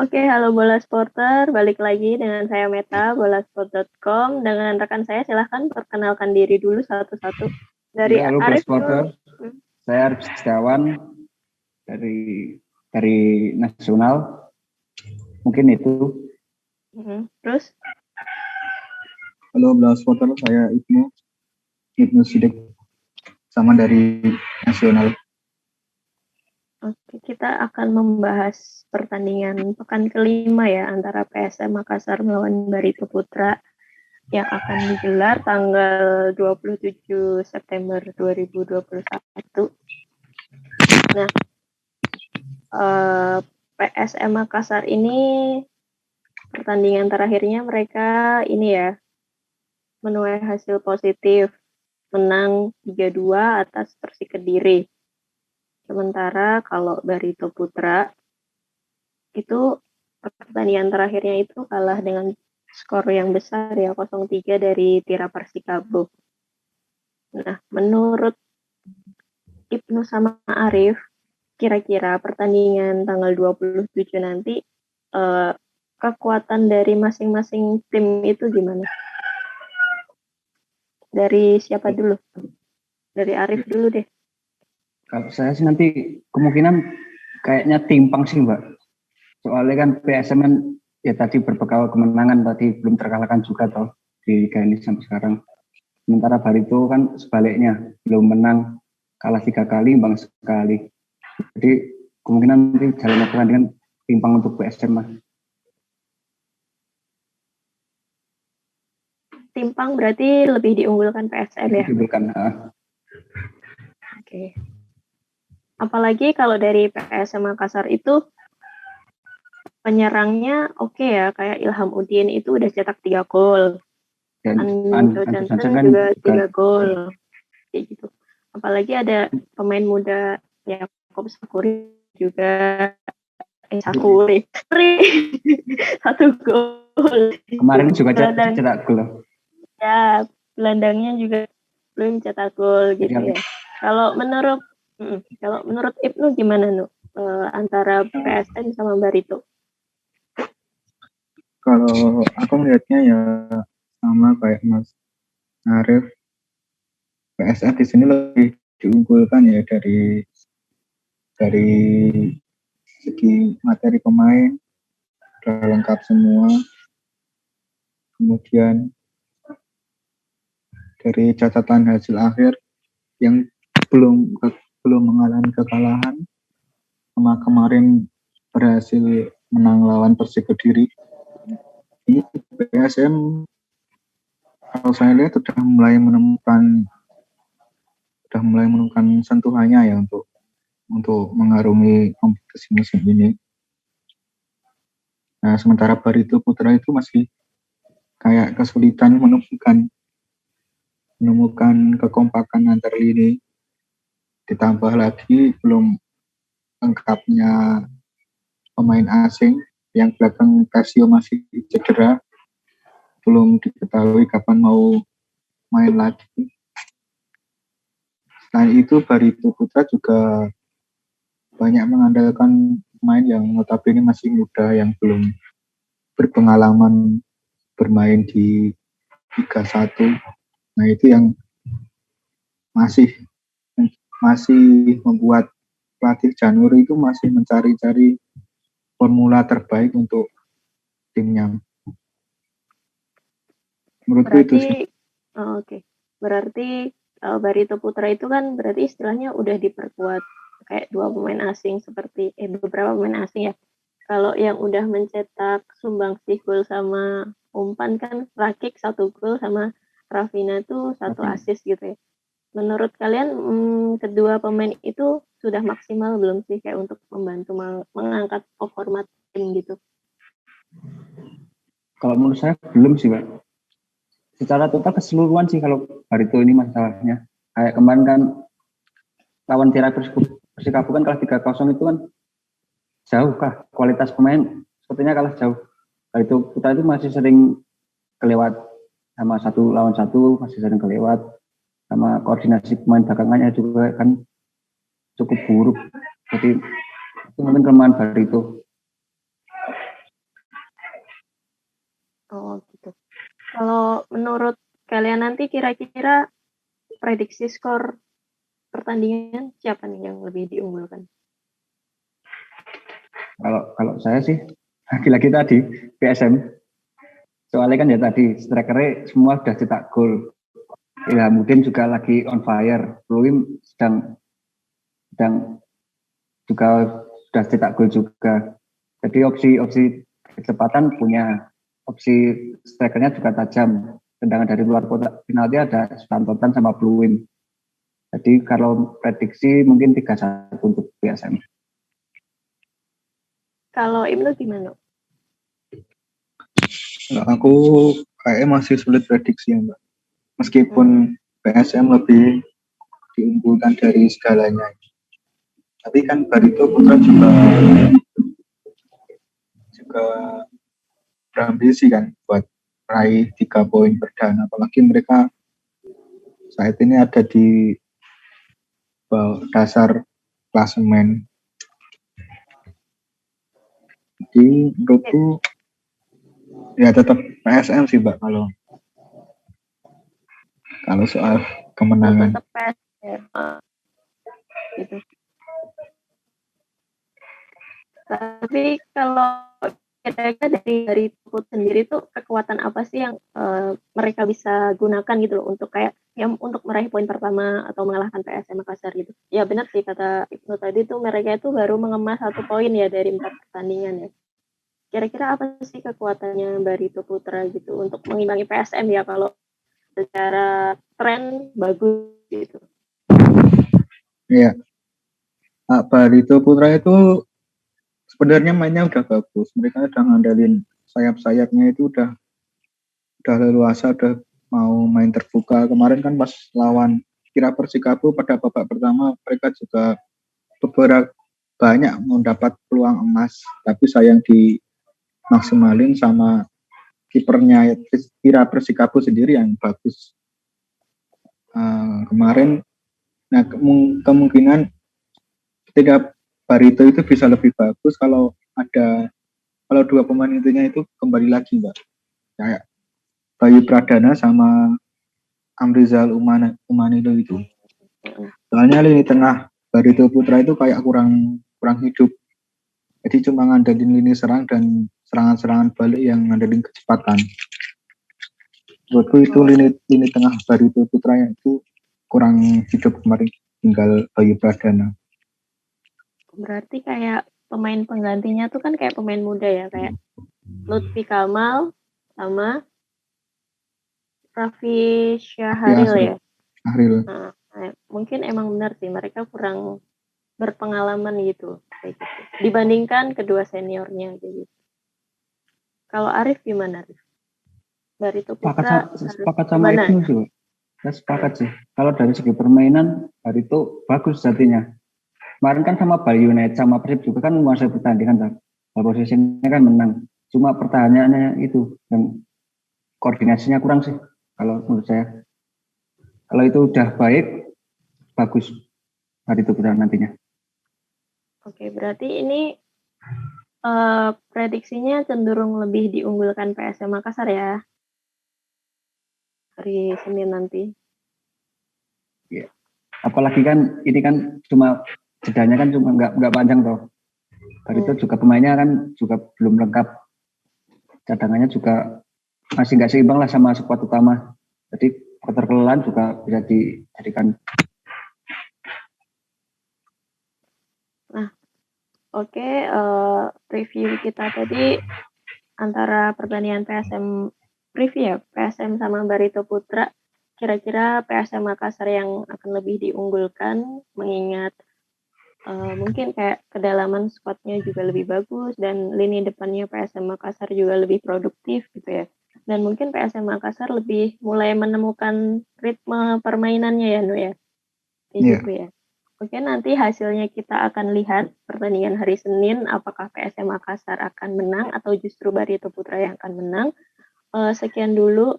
Oke, halo Bola Sporter, balik lagi dengan saya Meta, bolasport.com. Dengan rekan saya, silahkan perkenalkan diri dulu satu-satu. Dari halo Bola Arif Sporter, saya Arif Setiawan dari Nasional. Mungkin itu. Terus? Halo Bola Sporter, saya Ibnu Sidik, sama dari Nasional. Oke, kita akan membahas pertandingan pekan kelima ya antara PSM Makassar melawan Barito Putra yang akan digelar tanggal 27 September 2021. Nah, PSM Makassar ini pertandingan terakhirnya mereka ini ya menuai hasil positif, menang 3-2 atas Persik Kediri. Sementara kalau Barito Putra itu pertandingan terakhirnya itu kalah dengan skor yang besar ya 0-3 dari Tira Persikabo. Nah, menurut Ibnu sama Arif, kira-kira pertandingan tanggal 27 nanti kekuatan dari masing-masing tim itu gimana? Dari siapa dulu? Dari Arif dulu deh. Kalau saya sih nanti kemungkinan kayaknya timpang sih Mbak. Soalnya kan PSM kan ya tadi berbekal kemenangan tadi belum terkalahkan juga toh di Liga ini sampai sekarang. Sementara Barito kan sebaliknya belum menang, kalah 3 kali, imbang sekali. Jadi kemungkinan nanti jalannya pertandingan timpang untuk PSM Mas. Timpang berarti lebih diunggulkan PSM ya? Diunggulkan. Oke. Apalagi kalau dari PSM Makassar itu penyerangnya oke ya, kayak Ilham Udin itu udah cetak 3 gol. Dan Ando Johnson kan juga 3 gol. Kayak gitu. Apalagi ada pemain muda Yakob Sakuri juga Sakuri 1 gol. Kemarin juga cetak gol. Ya, gelandangnya juga belum cetak gol gitu ya. Kalau menurut Ibnu gimana antara PSM sama Barito? Kalau aku melihatnya ya sama kayak Mas Arif, PSM di sini lebih diunggulkan ya dari segi materi pemain udah lengkap semua. Kemudian dari catatan hasil akhir yang belum mengalami kekalahan, sama kemarin berhasil menang lawan Persik Kediri. Ini PSM kalau saya lihat sudah mulai menemukan sentuhannya ya untuk mengarungi kompetisi musim ini. Nah, sementara Barito Putra itu masih kayak kesulitan menemukan kekompakan antar lini. Ditambah lagi belum lengkapnya pemain asing yang belakang Casio masih cedera, belum diketahui kapan mau main lagi. Selain itu Barito Putra juga banyak mengandalkan pemain yang notabene masih muda yang belum berpengalaman bermain di Liga 1. Nah, itu yang masih membuat pelatih Januri itu masih mencari-cari formula terbaik untuk timnya. Menurutku itu sih. Oke. Berarti Barito Putra itu kan berarti istilahnya udah diperkuat kayak 2 pemain asing seperti beberapa pemain asing ya. Kalau yang udah mencetak sumbangsih gol sama umpan kan Rakik 1 gol sama Rafina itu 1 assist gitu ya. Menurut kalian kedua pemain itu sudah maksimal belum sih kayak untuk membantu mengangkat performa tim gitu? Kalau menurut saya belum sih Pak. Secara total keseluruhan sih kalau Barito ini masalahnya. Kayak kemarin kan lawan Tira Persikabo kan kalah 3-0 itu kan jauh kah kualitas pemain sepertinya kalah jauh. Barito Putra itu masih sering kelewat sama 1 lawan 1, masih sering kelewat sama koordinasi pemain belakangannya juga kan cukup buruk. Jadi itu mungkin kelemahan Barito. Oh gitu. Kalau menurut kalian nanti kira-kira prediksi skor pertandingan siapa nih yang lebih diunggulkan? Kalau saya sih lagi-lagi tadi PSM. Soalnya kan ya tadi strikernya semua sudah cetak gol. Ilhamuddin juga lagi on fire. Pluim sedang juga sudah cetak gol juga. Jadi opsi kecepatan punya, opsi strikernya juga tajam. Tendangan dari luar kotak penalti ada Stantotan sama Pluim. Jadi kalau prediksi mungkin 3-1 untuk PSM. Kalau Ibnu gimana? Nah, aku kayaknya masih sulit prediksi ya Mbak. Meskipun PSM lebih diunggulkan dari segalanya. Tapi kan Barito Putra juga berambisi kan buat raih 3 poin perdana. Apalagi mereka saat ini ada di dasar klasemen. Jadi menurutku ya tetap PSM sih Mbak kalau soal kemenangan. Tetap PSM gitu. Tapi kalau kira-kira dari Tuput sendiri tuh kekuatan apa sih yang mereka bisa gunakan gitu loh untuk kayak untuk meraih poin pertama atau mengalahkan PSM Makassar gitu. Ya benar sih kata Ibnu tadi tuh mereka itu baru mengemas 1 poin ya dari 4 pertandingan ya. Kira-kira apa sih kekuatannya Barito Putra gitu untuk mengimbangi PSM ya kalau secara tren bagus gitu. Iya. Nah, Barito Putra itu sebenarnya mainnya udah bagus. Mereka udah ngandelin sayap-sayapnya itu udah leluasa, udah mau main terbuka. Kemarin kan pas lawan Kira Persikabo pada babak pertama mereka juga beberapa banyak mendapat peluang emas, tapi sayang dimaksimalin sama kipernya Kira Persikabo sendiri yang bagus kemarin. Nah kemungkinan ketika Barito itu bisa lebih bagus kalau dua pemain intinya itu kembali lagi Mbak, kayak Bayu Pradana sama Amrizal Umanilo itu. Soalnya lini tengah Barito Putra itu kayak kurang hidup. Jadi cuma ngandelin lini serang dan serangan-serangan balik yang ngandelin kecepatan. Menurutku itu lini tengah Barito Putra yang itu kurang hidup kemarin, tinggal Bayu Pradana. Berarti kayak pemain penggantinya tuh kan kayak pemain muda ya, kayak Lutfi Kamal sama Raffi Syahril ya. Nah, mungkin emang benar sih mereka kurang berpengalaman gitu, kayak gitu. Dibandingkan kedua seniornya gitu. Kalau Arif gimana, Arif? Barito Putra sepakat sama itu sih. Saya sepakat sih. Kalau dari segi permainan Barito bagus jadinya. Kemarin kan sama Bali United sama Persib juga kan menguasai pertandingan kan. Posisinya kan menang. Cuma pertanyaannya itu dan koordinasinya kurang sih kalau menurut saya. Kalau itu udah baik, bagus Barito Putra nantinya. Oke, berarti ini prediksinya cenderung lebih diunggulkan PSM Makassar ya hari Senin nanti. Ya. Apalagi kan ini kan cuma jedanya kan cuma nggak panjang toh. Barito juga pemainnya kan juga belum lengkap. Cadangannya juga masih nggak seimbang lah sama skuad utama. Jadi keterkelelan juga bisa dijadikan. Nah, oke, review kita tadi antara pertandingan PSM preview ya, PSM sama Barito Putra. Kira-kira PSM Makassar yang akan lebih diunggulkan, mengingat mungkin kayak kedalaman squadnya juga lebih bagus dan lini depannya PSM Makassar juga lebih produktif gitu ya. Dan mungkin PSM Makassar lebih mulai menemukan ritme permainannya ya, Nu ya. Gitu ya. Oke, nanti hasilnya kita akan lihat pertandingan hari Senin apakah PSM Makassar akan menang atau justru Barito Putra yang akan menang. Sekian dulu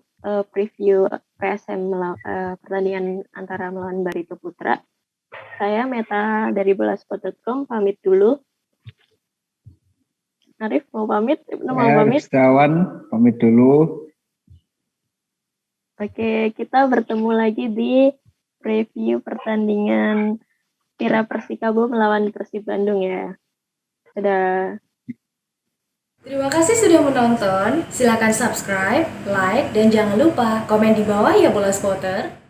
preview PSM pertandingan antara melawan Barito Putra. Saya Meta dari bolasport.com pamit dulu. Arif mau pamit, Ibnu mau Ya, pamit. Setiawan pamit dulu. Oke, kita bertemu lagi di preview pertandingan Tira Persikabo melawan Persib Bandung ya. Dadah. Terima kasih sudah menonton. Silakan subscribe, like, dan jangan lupa komen di bawah ya Bola Spotter.